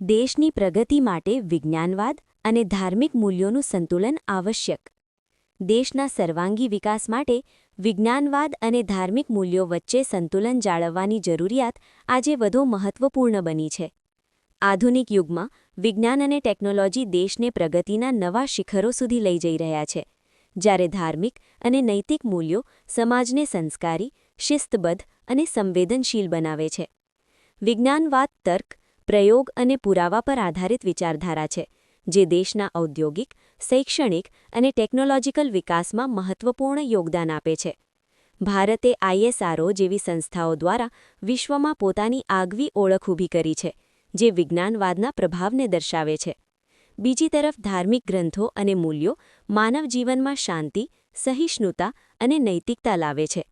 દેશની પ્રગતિ માટે વિજ્ઞાનવાદ અને ધાર્મિક મૂલ્યોનું સંતુલન આવશ્યક. દેશના સર્વાંગી વિકાસ માટે વિજ્ઞાનવાદ અને ધાર્મિક મૂલ્યો વચ્ચે સંતુલન જાળવવાની જરૂરિયાત આજે વધુ મહત્વપૂર્ણ બની છે. આધુનિક યુગમાં વિજ્ઞાન અને ટેકનોલોજી દેશને પ્રગતિના નવા શિખરો સુધી લઈ જઈ રહ્યા છે, જ્યારે ધાર્મિક અને નૈતિક મૂલ્યો સમાજને સંસ્કારી, શિસ્તબદ્ધ અને સંવેદનશીલ બનાવે છે. વિજ્ઞાનવાદ તર્ક, પ્રયોગ અને પુરાવા પર આધારિત વિચારધારા છે, જે દેશના ઔદ્યોગિક, શૈક્ષણિક અને ટેકનોલોજીકલ વિકાસમાં મહત્વપૂર્ણ યોગદાન આપે છે. ભારતે ISRO જેવી સંસ્થાઓ દ્વારા વિશ્વમાં પોતાની આગવી ઓળખ ઊભી કરી છે, જે વિજ્ઞાનવાદના પ્રભાવને દર્શાવે છે. બીજી તરફ ધાર્મિક ગ્રંથો અને મૂલ્યો માનવ જીવનમાં શાંતિ, સહિષ્ણુતા અને નૈતિકતા લાવે છે.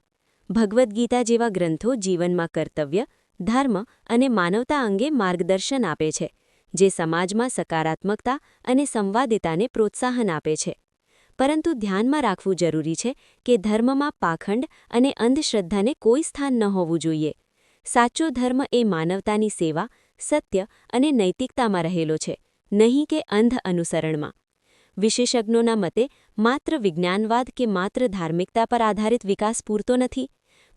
ભગવદ્ ગીતા જેવા ગ્રંથો જીવનમાં કર્તવ્ય, ધર્મ અને માનવતા અંગે માર્ગદર્શન આપે છે, જે સમાજમાં સકારાત્મકતા અને સંવાદિતાને પ્રોત્સાહન આપે છે. પરંતુ ધ્યાનમાં રાખવું જરૂરી છે કે ધર્મમાં પાખંડ અને અંધશ્રદ્ધાને કોઈ સ્થાન ન હોવું જોઈએ. સાચો ધર્મ એ માનવતાની સેવા, સત્ય અને નૈતિકતામાં રહેલો છે, નહીં કે અંધ અનુસરણમાં. વિશેષજ્ઞોના મતે માત્ર વિજ્ઞાનવાદ કે માત્ર ધાર્મિકતા પર આધારિત વિકાસ પૂરતો નથી.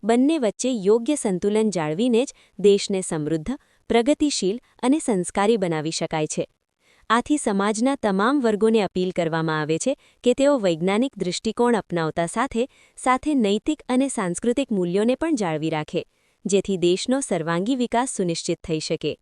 બંને વચ્ચે યોગ્ય સંતુલન જાળવીને જ દેશને સમૃદ્ધ, પ્રગતિશીલ અને સંસ્કારી બનાવી શકાય છે. આથી સમાજના તમામ વર્ગોને અપીલ કરવામાં આવે છે કે તેઓ વૈજ્ઞાનિક દૃષ્ટિકોણ અપનાવતા સાથે નૈતિક અને સાંસ્કૃતિક મૂલ્યોને પણ જાળવી રાખે, જેથી દેશનો સર્વાંગી વિકાસ સુનિશ્ચિત થઈ શકે.